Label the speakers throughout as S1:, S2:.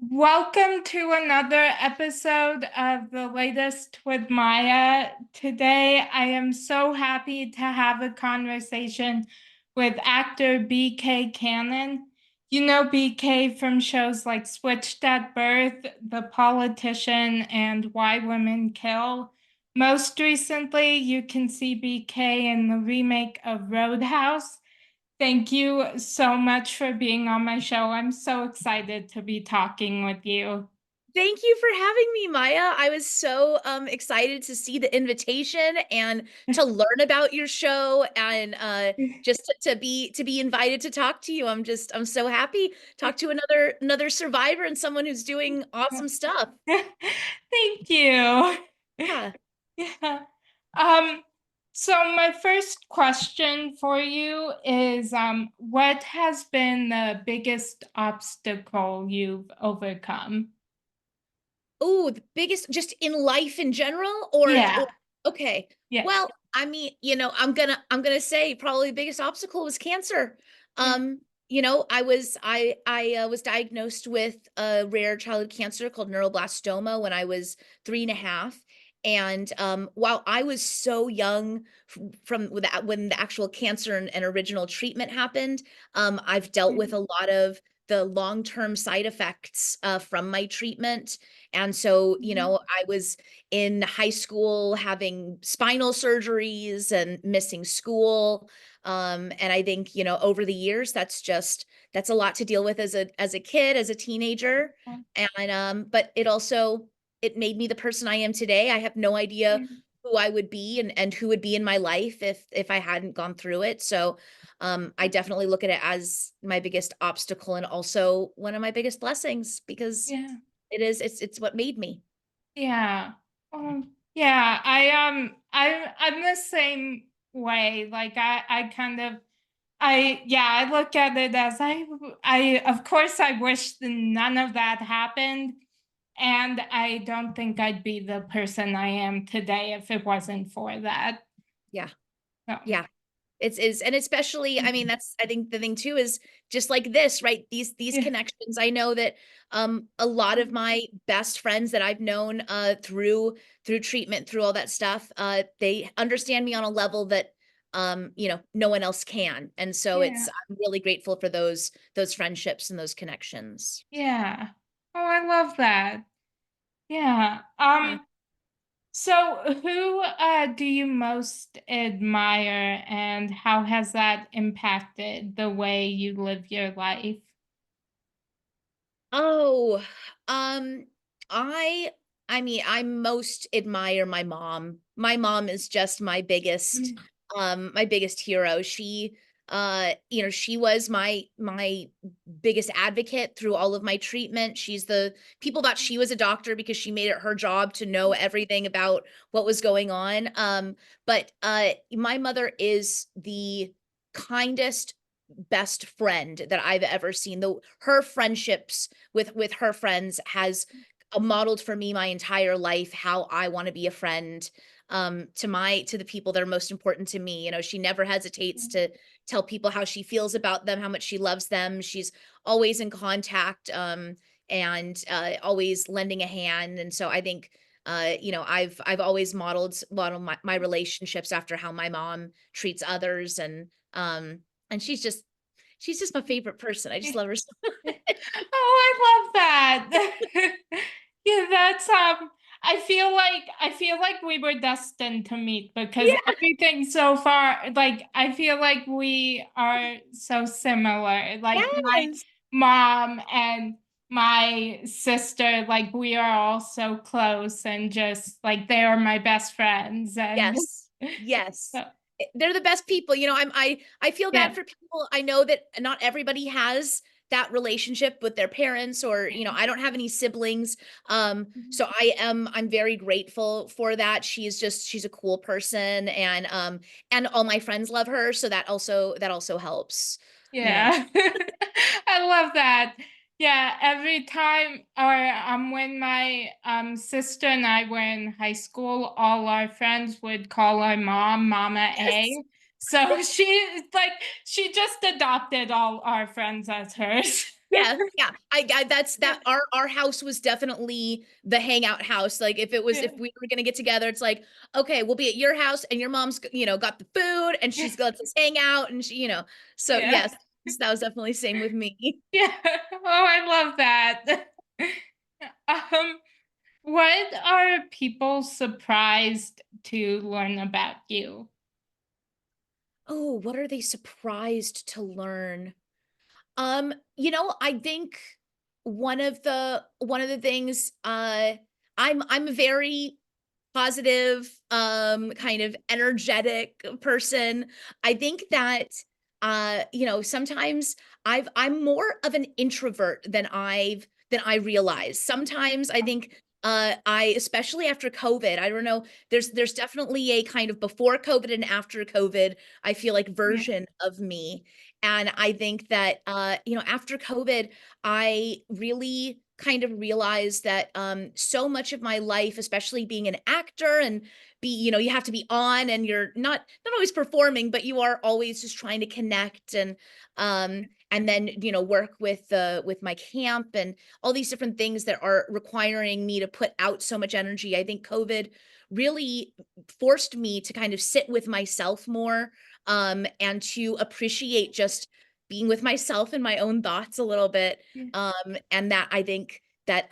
S1: Welcome to another episode of The Latest with Maya. Today, I am so happy to have a conversation with actor BK Cannon. You know BK from shows like Switched at Birth, The Politician, and Why Women Kill. Most recently, you can see BK in the remake of Roadhouse. Thank you so much for being on my show. I'm so excited to be talking with you.
S2: Thank you for having me, Maya. I was so excited to see the invitation and to learn about your show and just to be invited to talk to you. I'm so happy. Talk to another survivor and someone who's doing awesome stuff.
S1: Thank you.
S2: Yeah.
S1: Yeah. Um, so my first question for you is what has been the biggest obstacle you've overcome?
S2: Oh, the biggest just in life in general or
S1: Yeah.
S2: okay.
S1: Yeah.
S2: Well, I mean, I'm gonna say probably the biggest obstacle was cancer.
S1: Yeah.
S2: I was diagnosed with a rare childhood cancer called neuroblastoma when I was 3.5. And while I was so young from when the actual cancer and original treatment happened, I've dealt with a lot of the long-term side effects from my treatment. And so, I was in high school having spinal surgeries and missing school. And I think, over the years, that's a lot to deal with as a kid, as a teenager. And but it made me the person I am today. I have no idea who I would be and who would be in my life if I hadn't gone through it. So I definitely look at it as my biggest obstacle and also one of my biggest blessings because
S1: Yeah.
S2: it's what made me.
S1: Yeah. Yeah, I'm the same way. Like I kind of I look at it as I of course I wish none of that happened, and I don't think I'd be the person I am today if it wasn't for that.
S2: Yeah.
S1: So,
S2: Yeah. It's is and especially, I mean, that's I think the thing too is just like this, right? These
S1: yeah.
S2: connections. I know that a lot of my best friends that I've known through treatment, through all that stuff, they understand me on a level that no one else can. And so
S1: Yeah.
S2: I'm really grateful for those friendships and those connections.
S1: Yeah. Oh, I love that. Yeah.
S2: Yeah.
S1: So, who do you most admire, and how has that impacted the way you live your life?
S2: Oh, um, I I mean, I most admire my mom. My mom is just
S1: Mm.
S2: my biggest hero. She was my biggest advocate through all of my treatment. People thought she was a doctor because she made it her job to know everything about what was going on. But my mother is the kindest, best friend that I've ever seen. Her friendships with her friends has modeled for me my entire life how I want to be a friend to the people that are most important to me. She never hesitates to tell people how she feels about them, how much she loves them. She's always in contact and always lending a hand. And so I think I've always modeled my relationships after how my mom treats others and she's just my favorite person. I just love her so
S1: Oh, I love that. Yeah, that's I feel like we were destined to meet because
S2: Yeah,
S1: everything so far, like I feel like we are so similar. Like my
S2: yes,
S1: mom and my sister, like we are all so close and just like they are my best friends and
S2: yes, yes.
S1: so,
S2: They're the best people, I feel bad
S1: yeah.
S2: for people. I know that not everybody has that relationship with their parents or, I don't have any siblings. So I'm very grateful for that. She's a cool person and all my friends love her, so that also helps, you know.
S1: Yeah. I love that. Yeah, every time or when my sister and I were in high school, all our friends would call our mom Mama
S2: Yes.
S1: A. So she just adopted all our friends as hers.
S2: Yeah, yeah. I that's that our house was definitely the hangout house. Like
S1: Yeah.
S2: if we were gonna get together, it's like, okay, we'll be at your house and your mom's, got the food and
S1: Yeah.
S2: she's lets us hang out and so
S1: Yeah.
S2: yes, that was definitely same with me.
S1: Yeah. Oh, I love that. Um, what are people surprised to learn about you?
S2: Oh, what are they surprised to learn? I think one of the things, I'm a very positive, kind of energetic person. I think that, sometimes I'm more of an introvert than I realize. Sometimes I think, I especially after COVID, I don't know, there's definitely a kind of before COVID and after COVID, I feel like
S1: Yeah.
S2: version of me. And I think that, after COVID, I really kind of realized that, so much of my life, especially being an actor and you have to be on and you're not always performing, but you are always just trying to connect and then, work with my camp and all these different things that are requiring me to put out so much energy. I think COVID really forced me to kind of sit with myself more, and to appreciate just being with myself and my own thoughts a little bit.
S1: Yeah.
S2: And that I think that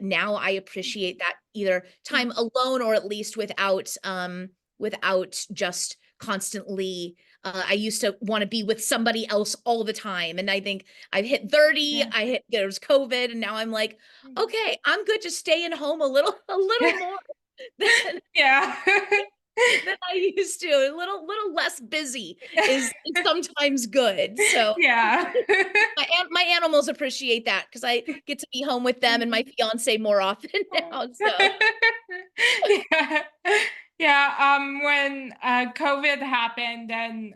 S2: now I appreciate that either time alone or at least without just constantly, I used to want to be with somebody else all the time. And I think I've hit 30,
S1: Yeah.
S2: there's COVID, and now I'm like, okay, I'm good just staying home a little more than
S1: Yeah.
S2: than I used to. A little less busy is sometimes good. So
S1: Yeah.
S2: my animals appreciate that because I get to be home with them and my fiance more often now. So
S1: Yeah. Yeah, when COVID happened and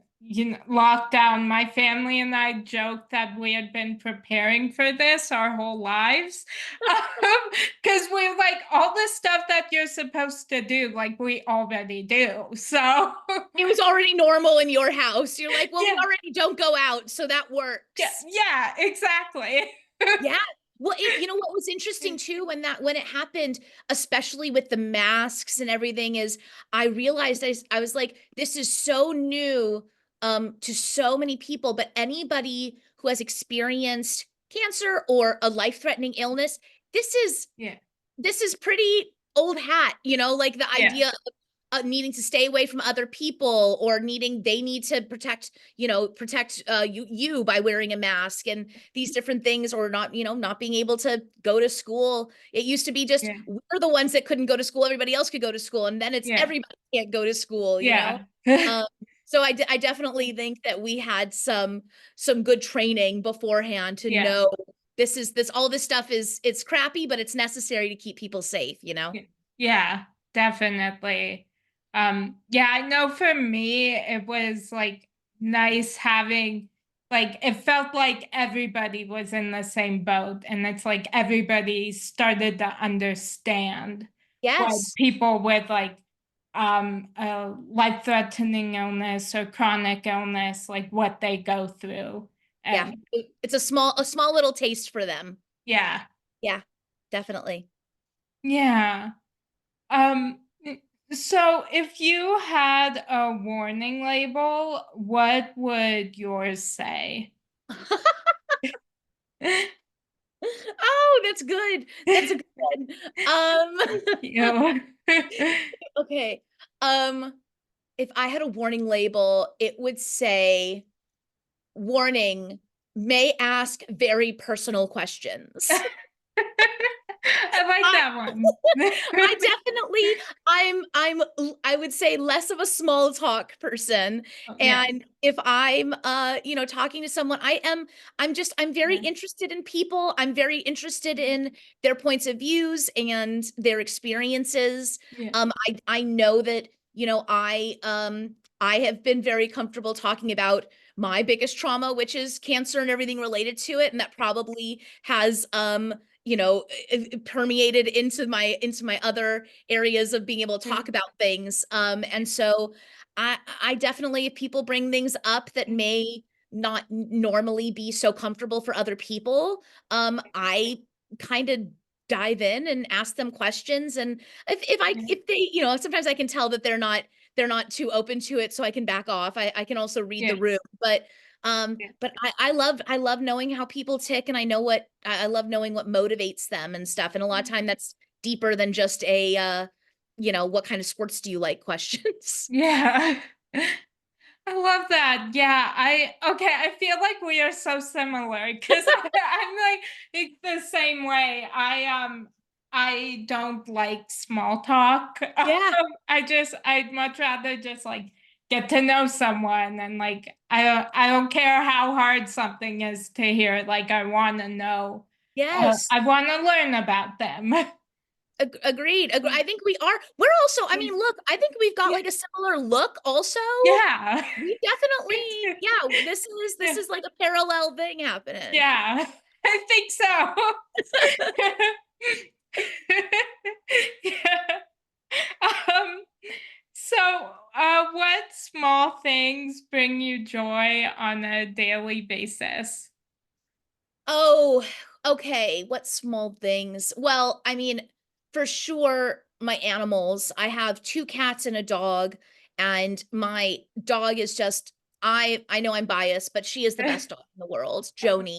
S1: lockdown, my family and I joked that we had been preparing for this our whole lives. Because we're like all the stuff that you're supposed to do, like we already do. So
S2: it was already normal in your house. You're like, well, we
S1: yeah,
S2: already don't go out, so that
S1: yeah,
S2: works.
S1: yeah, exactly.
S2: Yeah. Well, you know what was interesting too when it happened, especially with the masks and everything, is I realized I was like, this is so new to so many people, but anybody who has experienced cancer or a life-threatening illness, this is
S1: Yeah,
S2: this is pretty old hat, like the
S1: yeah,
S2: idea of needing to stay away from other people or they need to protect you by wearing a mask and these different things or not being able to go to school. It used to be just
S1: yeah,
S2: we're the ones that couldn't go to school, everybody else could go to school, and then it's
S1: yeah,
S2: everybody can't go to school.
S1: yeah.
S2: Um, so I definitely think that we had some good training beforehand to
S1: Yeah.
S2: know this all this stuff it's crappy, but it's necessary to keep people safe.
S1: Yeah, definitely. Yeah, I know for me it was like nice having like it felt like everybody was in the same boat and it's like everybody started to understand what
S2: Yes.
S1: people with like a life-threatening illness or chronic illness like what they go through.
S2: Yeah.
S1: And
S2: It's a small little taste for them.
S1: yeah.
S2: Yeah, definitely.
S1: Yeah. Um, so if you had a warning label, what would yours say?
S2: Oh, that's good. That's a good one.
S1: Thank you.
S2: Okay. Um, if I had a warning label, it would say, "Warning, may ask very personal questions."
S1: I like
S2: I
S1: that one.
S2: I definitely I would say less of a small talk person.
S1: Yeah,
S2: And if I'm talking to someone, I'm very
S1: yeah,
S2: interested in people. I'm very interested in their points of views and their experiences.
S1: yeah,
S2: I know that, I have been very comfortable talking about my biggest trauma, which is cancer and everything related to it. And that probably has permeated into my other areas of being able to
S1: yeah,
S2: talk about things. And so I definitely, if people bring things up that not normally be so comfortable for other people, I kind of dive in and ask them questions. And if they, sometimes I can tell that they're not too open to it, so I can back off. I can also read the room,
S1: Yes.
S2: but I love knowing how people tick, and I love knowing what motivates them and stuff. And a lot of time that's deeper than just what kind of sports do you like questions.
S1: Yeah. I love that. Yeah, I feel like we are so similar because I'm like it's the same way. I don't like small talk.
S2: Yeah.
S1: I'd much rather just like get to know someone and like I don't care how hard something is to hear. Like I want to know.
S2: Yes.
S1: I want to learn about them.
S2: Agreed. I think we're also, I mean, look, I think we've got
S1: Yeah.
S2: like a similar look also.
S1: Yeah.
S2: We
S1: Me
S2: definitely,
S1: too.
S2: yeah, this
S1: Yeah.
S2: is like a parallel thing happening.
S1: Yeah, I think so. Yeah. Um, so, what small things bring you joy on a daily basis?
S2: Oh, okay. What small things? Well, I mean, for sure, my animals. I have two cats and a dog, and my dog is just I know I'm biased, but she is the best dog in the world, Joni.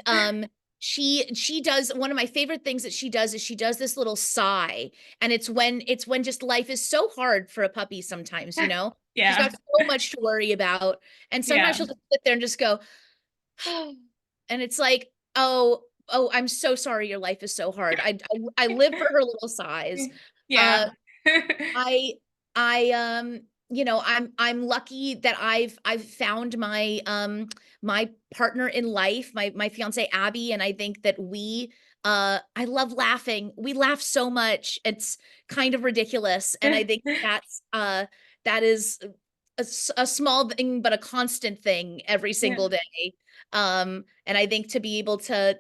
S2: And she does one of my favorite things that she does is she does this little sigh. And it's when just life is so hard for a puppy sometimes, you know? She's got
S1: Yeah,
S2: so much to worry about. And sometimes
S1: yeah,
S2: she'll just sit there and just go, and it's like, oh, I'm so sorry your life is so hard. I live for her little sighs. Uh,
S1: yeah,
S2: I I'm lucky that I've found my partner in life, my fiance Abby, and I think that I love laughing. We laugh so much. It's kind of ridiculous. And I think that is a small thing but a constant thing every
S1: yeah,
S2: single day. And I think to be able to,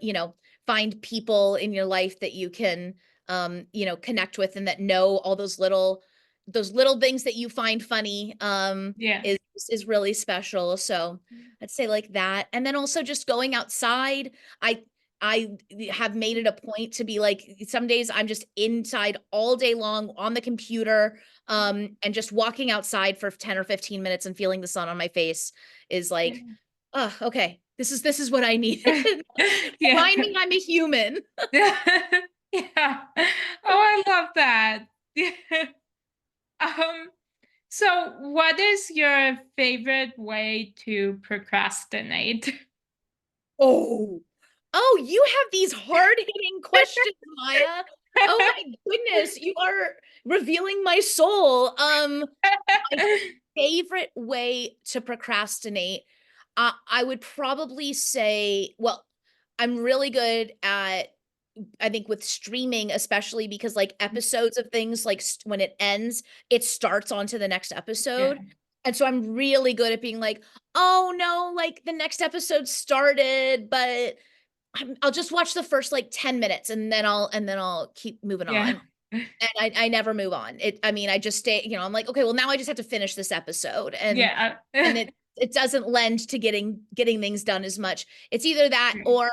S2: find people in your life that you can connect with, and that know all those little things that you find funny,
S1: yeah,
S2: is really special. So I'd say like that. And then also just going outside. I have made it a point to be like, some days I'm just inside all day long on the computer, and just walking outside for 10 or 15 minutes and feeling the sun on my face is like, oh, okay, this is what I needed.
S1: yeah,
S2: Remind me I'm a human.
S1: yeah, yeah. Oh, I love that. Yeah. Um, so what is your favorite way to procrastinate?
S2: Oh. Oh, you have these hard-hitting questions, Maya. Oh my goodness, you are revealing my soul. My favorite way to procrastinate, I would probably say, well, I'm really good at, I think, with streaming, especially because like episodes of things, like when it ends, it starts on to the next
S1: Yeah.
S2: episode. And so I'm really good at being like, oh no, like the next episode started, but I'll just watch the first like 10 minutes, and then I'll keep moving
S1: Yeah.
S2: on. And I never move on. I mean, I just stay, I'm like, okay, well now I just have to finish this episode.
S1: Yeah.
S2: And it doesn't lend to getting things done as much. It's either that, or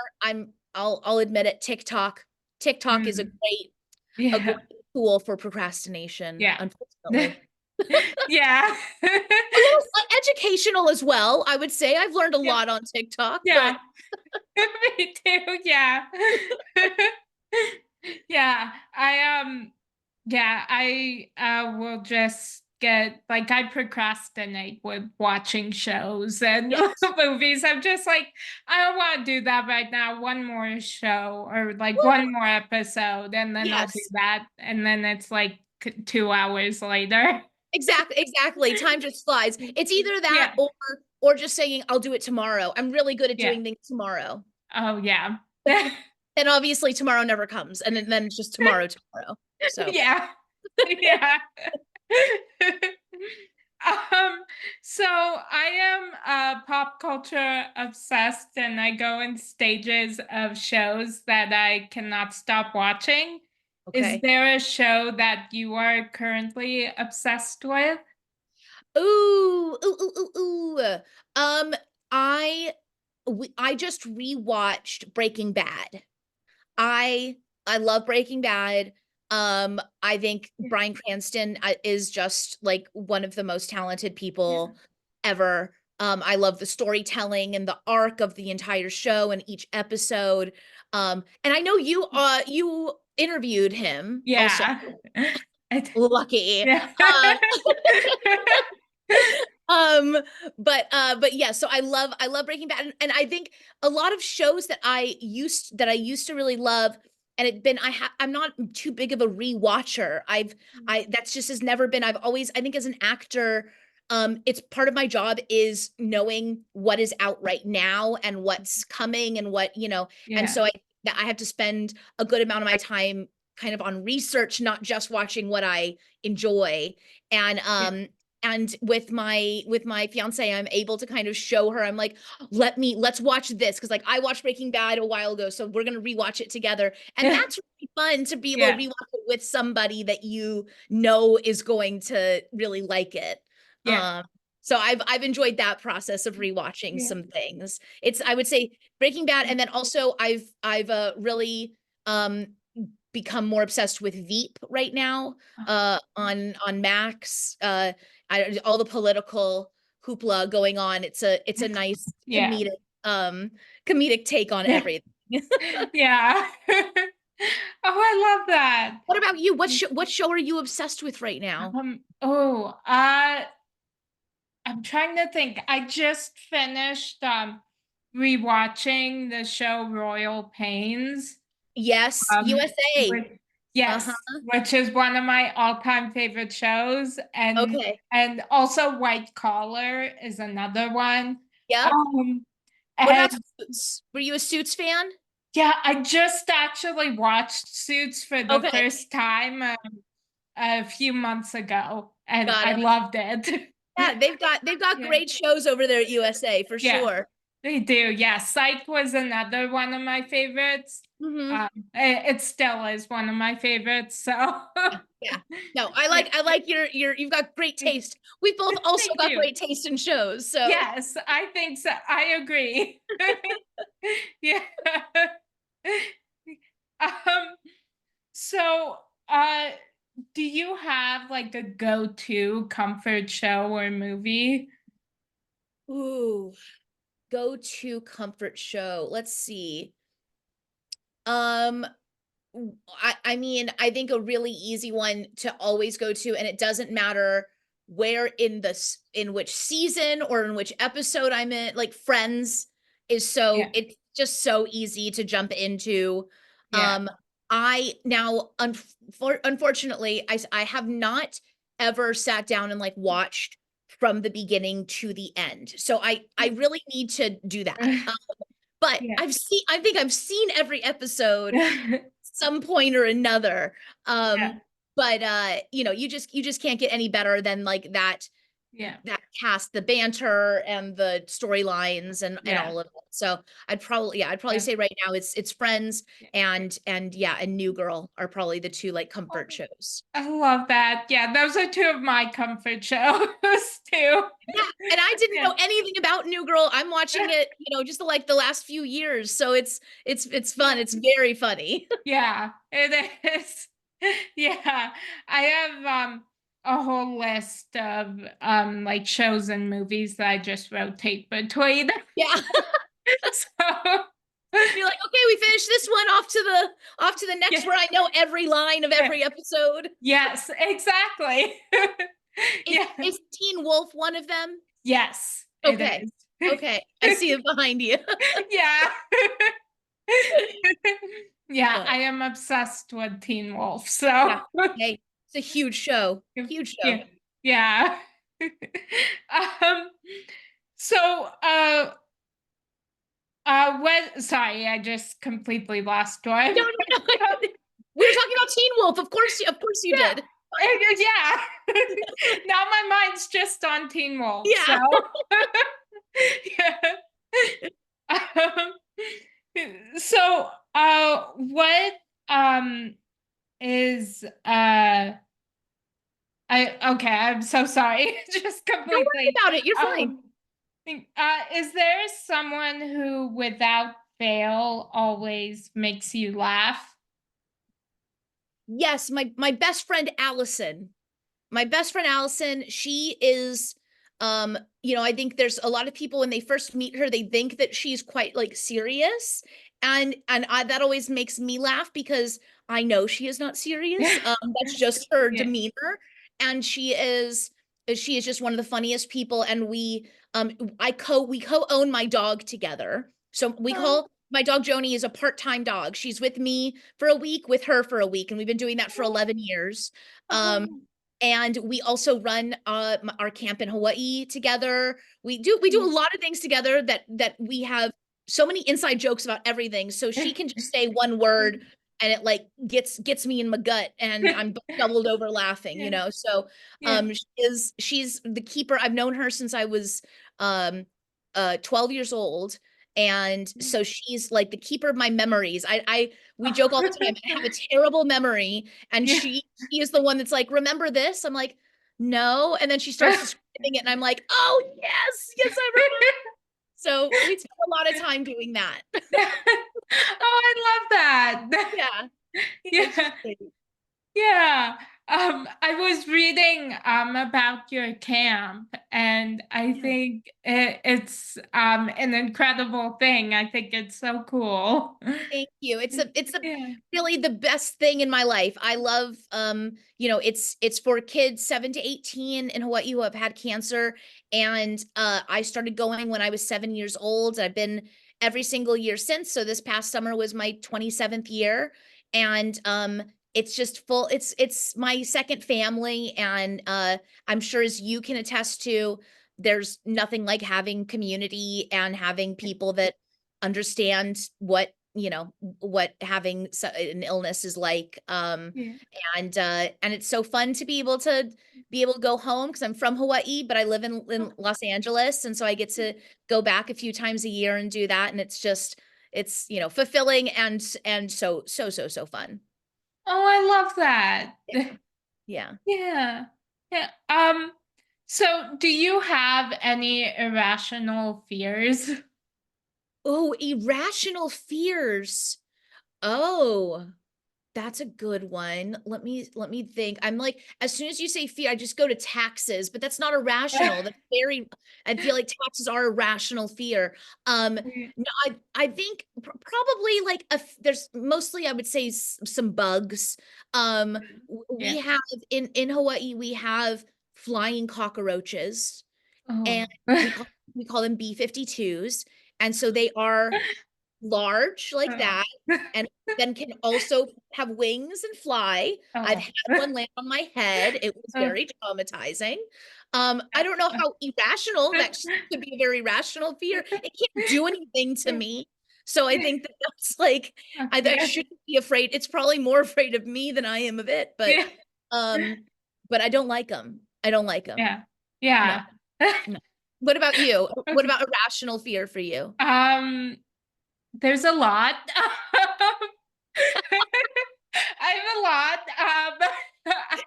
S2: I'll admit it, TikTok. TikTok is a
S1: Mhm.
S2: great
S1: Yeah.
S2: tool for procrastination,
S1: Yeah.
S2: unfortunately.
S1: Yeah.
S2: A little educational as well, I would say. I've learned a
S1: Yeah.
S2: lot on TikTok, but
S1: Yeah. Me too. Yeah. Yeah. I will just get like I procrastinate with watching shows and
S2: yes.
S1: movies. I'm just like, I don't want to do that right now. One more show or like
S2: Well,
S1: one more episode, and then I'll do
S2: yes.
S1: that. And then it's like 2 hours later.
S2: Exactly. Time just flies. It's either that,
S1: Yeah.
S2: or just saying I'll do it tomorrow. I'm really good at
S1: Yeah.
S2: doing things tomorrow.
S1: Oh yeah.
S2: And obviously tomorrow never comes. And then it's just tomorrow. So
S1: Yeah. Yeah. Um, so I am pop culture obsessed and I go in stages of shows that I cannot stop watching. Is
S2: okay.
S1: there a show that you are currently obsessed with?
S2: Ooh. Ooh. Ooh. Ooh. Ooh. Um, I I just rewatched Breaking Bad. I I love Breaking Bad. I think
S1: Yeah.
S2: Bryan Cranston is just like one of the most talented
S1: Yeah.
S2: people ever. I love the storytelling and the arc of the entire show and each episode. And I know you interviewed him also.
S1: Yeah.
S2: Lucky.
S1: Yeah.
S2: Um, but yeah, so I love Breaking Bad, and I think a lot of shows that I used to really love, and I'm not too big of a rewatcher. I that's just has never been. I've always I think as an actor, it's part of my job is knowing what is out right now and what's coming and what, and
S1: Yeah.
S2: so I have to spend a good amount of my time kind of on research, not just watching what I enjoy. And
S1: Yeah.
S2: and with my fiance, I'm able to kind of show her, I'm like, let's watch this, because like I watched Breaking Bad a while ago, so we're gonna rewatch it together. And
S1: Yeah.
S2: that's really fun to be able to
S1: Yeah.
S2: rewatch it with somebody that you know is going to really like it.
S1: Yeah.
S2: um so I've enjoyed that process of rewatching
S1: Yeah.
S2: some things. It's, I would say, Breaking Bad, and then also I've really um become more obsessed with Veep right now, on Max. All the political hoopla going on. It's a nice
S1: Yeah.
S2: um comedic take on
S1: Yeah.
S2: everything.
S1: Yeah. Oh, I love that.
S2: What about you? What show are you obsessed with right now?
S1: Oh, I'm trying to think. I just finished rewatching the show Royal Pains.
S2: Yes, USA.
S1: Which, yes,
S2: Uh-huh.
S1: which is one of my all-time favorite shows,
S2: Okay.
S1: and also White Collar is another one.
S2: Yep.
S1: Um,
S2: What about
S1: and
S2: Suits? Were you a Suits fan?
S1: yeah, I just actually watched Suits for the
S2: Okay.
S1: first time a few months ago, and
S2: Got
S1: I
S2: it.
S1: loved it.
S2: Yeah, they've got
S1: Yeah,
S2: great shows over there at USA for
S1: yeah,
S2: sure.
S1: they do. Yeah, Psych was another one of my favorites.
S2: Hmm.
S1: It still is one of my favorites. So
S2: Yeah. No,
S1: yeah.
S2: I like you've got great taste. We've both also
S1: Thank
S2: got
S1: you.
S2: great taste in shows. So
S1: Yes, I think so. I agree. Yeah. Um, so do you have like a go-to comfort show or movie?
S2: ooh, go to comfort show. Let's see. Um I mean, I think a really easy one to always go to, and it doesn't matter where in which season or in which episode I'm in, like Friends is
S1: Yeah,
S2: it's just so easy to jump into.
S1: yeah.
S2: I now unfortunately I have not ever sat down and like watched from the beginning to the end. So I really need to do that. But
S1: Yeah.
S2: I think I've seen every episode
S1: Yeah.
S2: some point or another.
S1: Yeah.
S2: But you just can't get any better than like
S1: Yeah.
S2: that cast, the banter and the storylines and
S1: Yeah.
S2: all of it. So I'd probably
S1: Yeah.
S2: say right now it's Friends
S1: Yeah.
S2: and yeah, and New Girl are probably the two like
S1: Oh,
S2: comfort shows.
S1: I love that. Yeah, those are two of my comfort shows too.
S2: Yeah, and I didn't
S1: Yeah.
S2: know anything about New Girl. I'm watching it, just like the last few years. So it's fun. It's very funny.
S1: Yeah, it is. Yeah. I have a whole list of like shows and movies that I just rotate between.
S2: Yeah.
S1: So
S2: You're like, okay, we finished this one, off to the next
S1: yeah,
S2: where I know every line of
S1: yeah.
S2: every episode.
S1: Yes, exactly.
S2: Is
S1: Yeah.
S2: is Teen Wolf one of them?
S1: Yes, it
S2: Okay.
S1: is.
S2: Okay. I see it behind you.
S1: Yeah. Yeah,
S2: Oh,
S1: I am obsessed with Teen Wolf.
S2: yeah.
S1: So
S2: Hey, it's a huge show. Huge show.
S1: yeah. Yeah. Um so what sorry, I just completely lost one.
S2: No, no, no. We were talking about Teen Wolf. Of course you
S1: Yeah.
S2: did.
S1: Yeah. Now my mind's just on Teen Wolf. So
S2: Yeah.
S1: yeah. Um, so what is I okay, I'm so sorry. Just
S2: Don't worry
S1: completely
S2: about it. You're fine.
S1: um Is there someone who, without fail, always makes you laugh?
S2: Yes, my best friend Allison. My best friend Allison, she is I think there's a lot of people when they first meet her, they think that she's quite like serious. And that always makes me laugh because I know she is not serious. That's just her
S1: Yeah.
S2: demeanor. And she is just one of the funniest people. And we co-own my dog together. So we
S1: Oh,
S2: call my dog Joni is a part-time dog. She's with me for a week, with her for a week, and we've been doing that for 11 years. Um,
S1: oh,
S2: and we also run our camp in Hawaii together. We do a lot of things together that we have so many inside jokes about everything. So she can just say one word and it like gets me in my gut and I'm doubled over laughing,
S1: yeah,
S2: So
S1: yeah.
S2: she's the keeper. I've known her since I was um 12 years old. And so she's like the keeper of my memories. I we joke all the time. I have a terrible memory, and
S1: Yeah.
S2: she is the one that's like, remember this? I'm like, no. And then she starts describing it, and I'm like, oh, yes, yes, I remember. So we spend a lot of time doing that.
S1: Oh, I love that.
S2: Yeah. Yeah, she's
S1: Yeah.
S2: great.
S1: Yeah. I was reading about your camp, and I
S2: Yeah.
S1: think it's an incredible thing. I think it's so cool.
S2: Thank you. It's a
S1: Yeah.
S2: really the best thing in my life. I love it's for kids 7 to 18 in Hawaii who have had cancer. And I started going when I was 7 years old. I've been every single year since. So this past summer was my 27th year. And it's just full, it's my second family. And I'm sure as you can attest to, there's nothing like having community and having people that understand what having an illness is like.
S1: Yeah.
S2: And it's so fun to be able to go home because I'm from Hawaii, but I live in Los Angeles, and so I get to go back a few times a year and do that, and it's fulfilling and so fun.
S1: Oh, I love that.
S2: Yeah. Yeah.
S1: Yeah. Yeah. So do you have any irrational fears?
S2: Oh, irrational fears. Oh, that's a good one. Let me think. I'm like, as soon as you say fear, I just go to taxes, but that's not irrational. That's very, I feel like taxes are a rational fear. No, I think probably like there's mostly I would say some bugs. We
S1: Yeah.
S2: have in Hawaii we have flying cockroaches, and
S1: Oh.
S2: we call them B-52s, and so they are large like
S1: Oh.
S2: that, and then can also have wings and fly. I've
S1: Oh.
S2: had one land on my head. It was
S1: Oh.
S2: very traumatizing. I don't know how irrational that could be a very rational fear. It can't do anything to me. So I think that that's like I
S1: Yeah.
S2: shouldn't be afraid. It's probably more afraid of me than I am of it,
S1: Yeah.
S2: um but I don't like them. I don't like them.
S1: Yeah.
S2: No,
S1: Yeah.
S2: no. What about you? What
S1: Okay.
S2: about irrational fear for you?
S1: Um, there's a lot. I have a lot.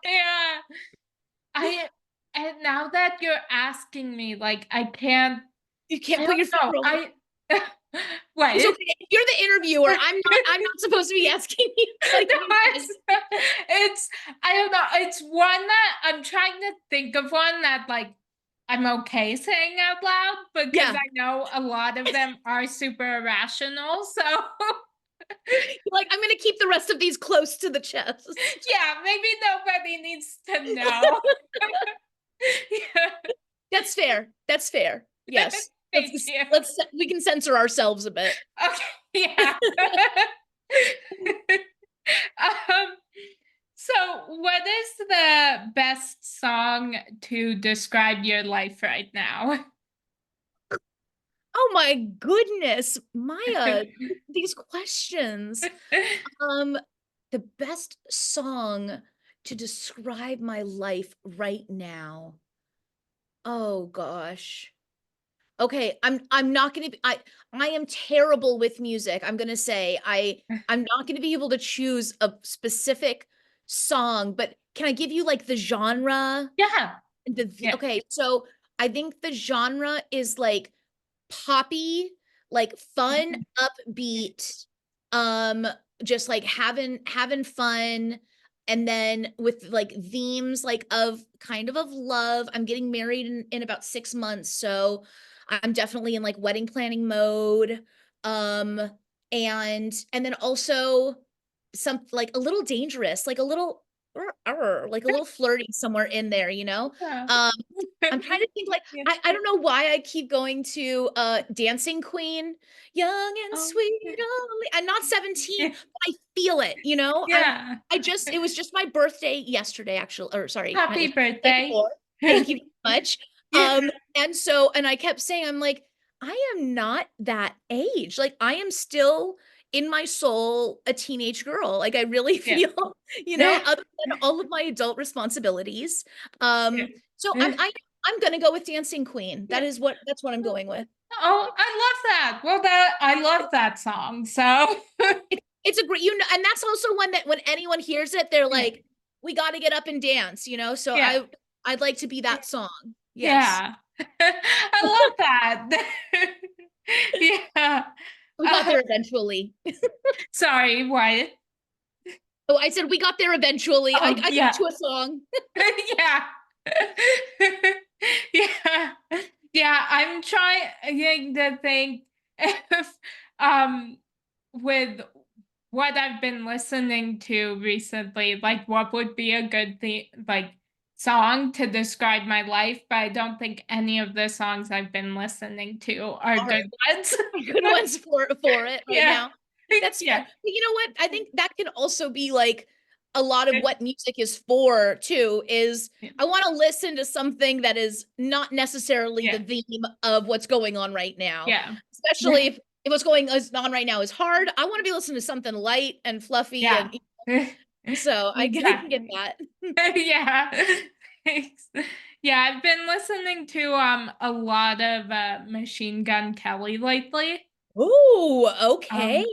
S1: I, I, and now that you're asking me, like, I can't,
S2: You
S1: I
S2: can't put
S1: don't
S2: your
S1: know.
S2: finger on it. It's
S1: What?
S2: okay. If you're the interviewer, I'm not supposed to be asking you. Like,
S1: No,
S2: you guys.
S1: it's I don't know. It's one that I'm trying to think of one that like I'm okay saying out loud because
S2: Yeah.
S1: I know a lot of them are super irrational. So
S2: Like, I'm gonna keep the rest of these close to the chest.
S1: yeah, maybe nobody needs to know. Yeah.
S2: That's fair. That's fair. Yes.
S1: Thank you.
S2: We can censor ourselves a bit.
S1: Okay, yeah. um, so what is the best song to describe your life right now?
S2: Oh my goodness, Maya, these questions. Um, the best song to describe my life right now. Oh gosh. Okay, I'm not gonna be I am terrible with music. I'm gonna say I'm not gonna be able to choose a specific song, but can I give you like the genre?
S1: Yeah,
S2: The
S1: yeah.
S2: okay, so I think the genre is like poppy, like fun, upbeat, um, just like having fun. And then with like themes like of kind of love. I'm getting married in about 6 months. So I'm definitely in like wedding planning mode. Um, and then also some like a little dangerous, like a little like a little flirty somewhere in there, you know?
S1: Yeah.
S2: Um, I'm trying to think like
S1: Yeah.
S2: I don't know why I keep going to Dancing Queen, young and
S1: Oh,
S2: sweet
S1: yeah.
S2: only. I'm not 17,
S1: Yeah.
S2: but I feel it, you know?
S1: Yeah.
S2: I just it was just my birthday yesterday actually, or sorry, my
S1: Happy
S2: the day
S1: birthday.
S2: before. Thank you very much.
S1: Yeah.
S2: And I kept saying, I'm like, I am not that age. Like I am still in my soul a teenage girl. Like I really
S1: Yeah.
S2: feel,
S1: Yeah.
S2: other than all of my adult responsibilities.
S1: Yeah.
S2: So I'm gonna go with Dancing Queen.
S1: Yeah.
S2: That's what I'm going with.
S1: Oh, I love that. Well, I love that song. So
S2: It's a great, and that's also one that when anyone hears it, they're
S1: yeah.
S2: like, we got to get up and dance, you know? So
S1: Yeah.
S2: I'd like to be that song. Yes.
S1: Yeah. I love that. Yeah.
S2: We got
S1: Uh,
S2: there eventually.
S1: sorry, what?
S2: Oh, I said we got there eventually.
S1: Oh,
S2: I got
S1: yeah.
S2: to a song.
S1: Yeah. Yeah. Yeah, I'm trying to think if um with what I've been listening to recently, like what would be a good like song to describe my life, but I don't think any of the songs I've been listening to are
S2: Are
S1: good ones.
S2: good ones for it right
S1: Yeah.
S2: now. That's fair.
S1: Yeah.
S2: But you know what? I think that can also be like a lot of what music is for too, is
S1: Yeah.
S2: I want to listen to something that is not necessarily the
S1: Yeah.
S2: theme of what's going on right now.
S1: Yeah.
S2: Especially if what's going on right now is hard. I want to be listening to something light and fluffy
S1: Yeah.
S2: and so I can get
S1: Exactly.
S2: that.
S1: Yeah. Thanks. Yeah, I've been listening to a lot of Machine Gun Kelly lately.
S2: Oh,
S1: Um
S2: okay.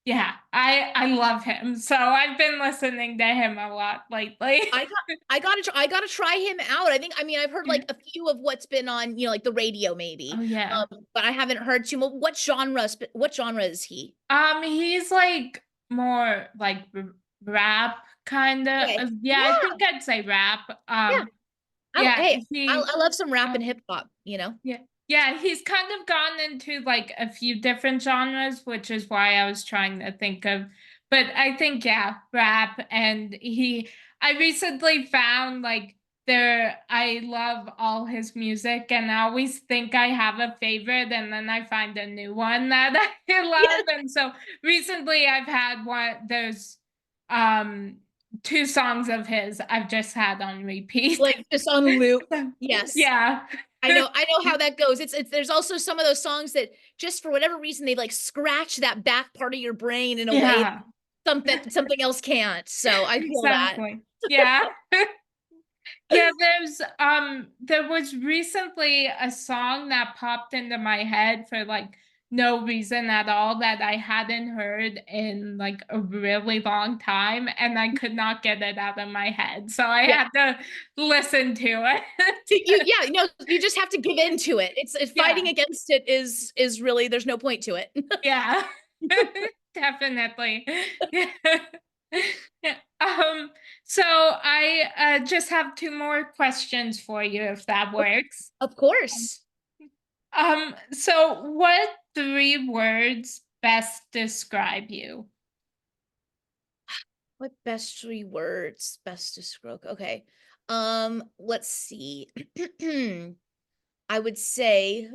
S1: yeah, I love him. So I've been listening to him a lot lately.
S2: I gotta try him out. I mean, I've heard
S1: Yeah.
S2: like a few of what's been on, like the radio maybe.
S1: Oh yeah.
S2: But I haven't heard too much. What genre is he?
S1: He's like more like rap kind of.
S2: Okay.
S1: Yeah, I
S2: Yeah,
S1: think I'd say rap.
S2: yeah.
S1: Yeah,
S2: Hey,
S1: he
S2: I love some rap and
S1: um
S2: hip hop, you know?
S1: yeah. Yeah, he's kind of gone into like a few different genres, which is why I was trying to think of. But I think, yeah, rap. And I recently found like I love all his music, and I always think I have a favorite, and then I find a new one that I
S2: Yeah,
S1: love. And so recently I've had there's um 2 songs of his I've just had on repeat.
S2: like just on loop. Yes.
S1: Yeah.
S2: I know how that goes. It's there's also some of those songs that just for whatever reason they like scratch that back part of your brain in a way that
S1: Yeah.
S2: something else can't. So I feel that.
S1: Exactly. Yeah. Yeah, there was recently a song that popped into my head for like no reason at all that I hadn't heard in like a really long time, and I could not get it out of my head. So I
S2: Yeah.
S1: had to listen to it.
S2: Yeah, you just have to give in to it. It's
S1: Yeah.
S2: fighting against it is really there's no point to it.
S1: Yeah. Definitely. Yeah. Yeah. So I just have 2 more questions for you if that works.
S2: Of course.
S1: So what 3 words best describe you?
S2: What best 3 words best describe? Okay. Let's see. I would say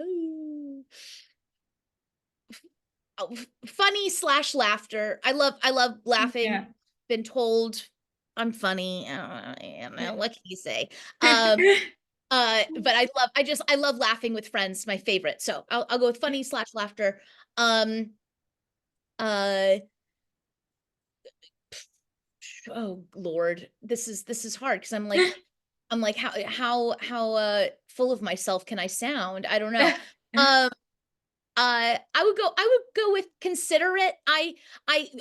S2: oh, funny slash laughter. I love
S1: Yeah.
S2: laughing. Been told I'm funny. I don't know,
S1: Yeah.
S2: what can you say? But I love laughing with friends, my favorite. So I'll go with funny slash laughter. Um, uh, oh Lord, this is hard because I'm like how full of myself can I sound? I don't know. Um, I would go with considerate. I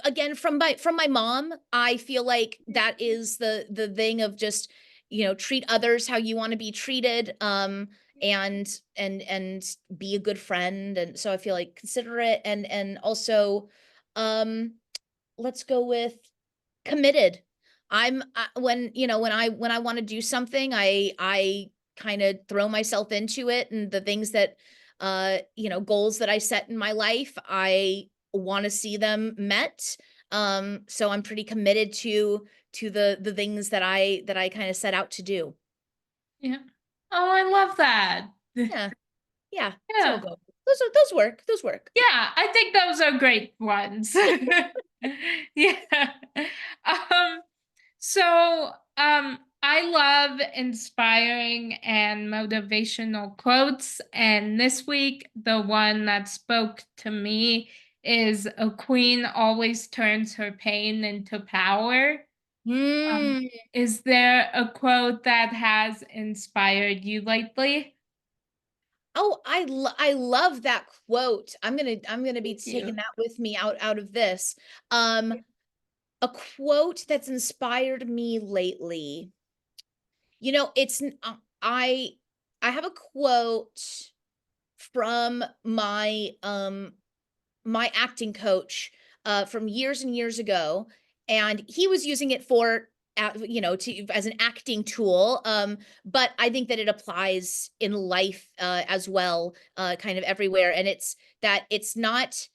S2: again from my mom, I feel like that is the thing of just, treat others how you want to be treated. and be a good friend. And so I feel like considerate and also, um, let's go with committed. When, when I want to do something, I kind of throw myself into it, and the things that, goals that I set in my life, I want to see them met. So I'm pretty committed to the things that I kind of set out to do.
S1: Yeah. Oh, I love that.
S2: Yeah. Yeah. So we'll
S1: Yeah.
S2: go. Those work. Those work.
S1: Yeah, I think those are great ones. Yeah. Um, I love inspiring and motivational quotes, and this week the one that spoke to me is a queen always turns her pain into power. Um,
S2: Mm.
S1: is there a quote that has inspired you lately?
S2: Oh, I love that quote. I'm gonna be
S1: Thank you.
S2: taking that with me out of this. A quote that's inspired me lately. It's I have a quote from my acting coach from years and years ago, and he was using it for to as an acting tool. But I think that it applies in life as well, kind of everywhere. And it's that it's not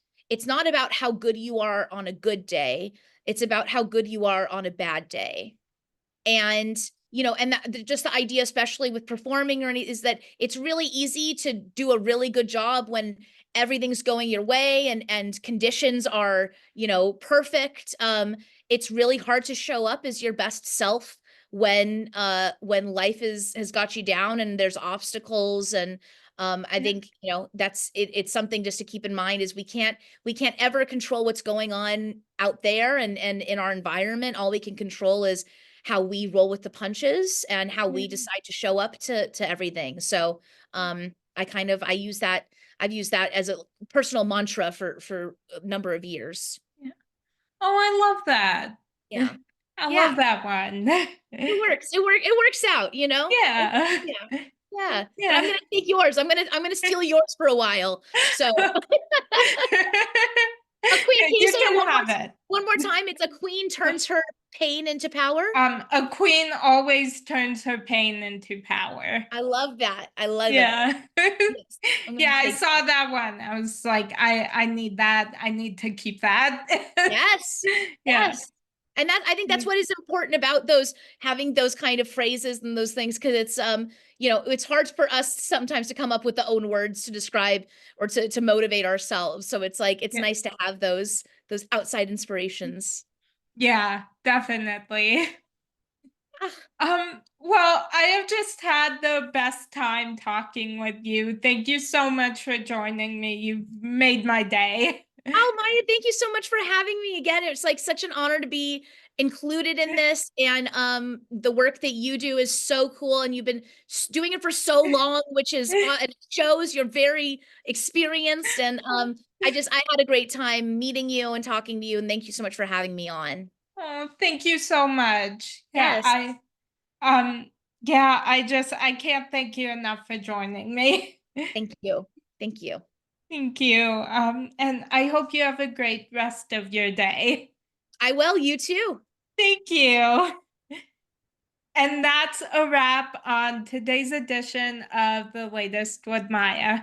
S2: about how good you are on a good day. It's about how good you are on a bad day. And and just the idea, especially with performing or any, is that it's really easy to do a really good job when everything's going your way and conditions are perfect. It's really hard to show up as your best self when life has got you down and there's obstacles. And I
S1: Yeah.
S2: think that's it's something just to keep in mind, is we can't ever control what's going on out there and in our environment. All we can control is how we roll with the punches and how we
S1: Yeah.
S2: decide to show up to everything. So, I use that. I've used that as a personal mantra for a number of years.
S1: Yeah. Oh, I love that.
S2: Yeah.
S1: I love
S2: Yeah.
S1: that one.
S2: It works. It works out.
S1: Yeah.
S2: Yeah. Yeah. But I'm
S1: Yeah.
S2: gonna take yours. I'm gonna steal yours for a while. So a queen, can you
S1: You
S2: say it
S1: can have it.
S2: one more time? It's a queen turns her pain into power.
S1: A queen always turns her pain into power.
S2: I love that. I love it.
S1: Yeah.
S2: Yes. I'm gonna
S1: Yeah, I
S2: take
S1: saw that one. I was like, I need that. I need to keep that.
S2: Yes.
S1: Yeah.
S2: Yes. And that I think that's what is important about those having those kind of phrases and those things, because it's hard for us sometimes to come up with the own words to describe or to motivate ourselves. So it's like it's
S1: Yeah.
S2: nice to have those outside inspirations.
S1: Yeah, definitely.
S2: Ah,
S1: Well, I have just had the best time talking with you. Thank you so much for joining me. You've made my day.
S2: oh, Maya, thank you so much for having me again. It's like such an honor to be included in this. And the work that you do is so cool. And you've been doing it for so long, which is it shows you're very experienced. And I had a great time meeting you and talking to you. And thank you so much for having me on.
S1: Oh, thank you so much.
S2: Yes.
S1: I can't thank you enough for joining me.
S2: Thank you. Thank you.
S1: Thank you. And I hope you have a great rest of your day.
S2: I will. You too.
S1: Thank you. And that's a wrap on today's edition of The Latest with Maya.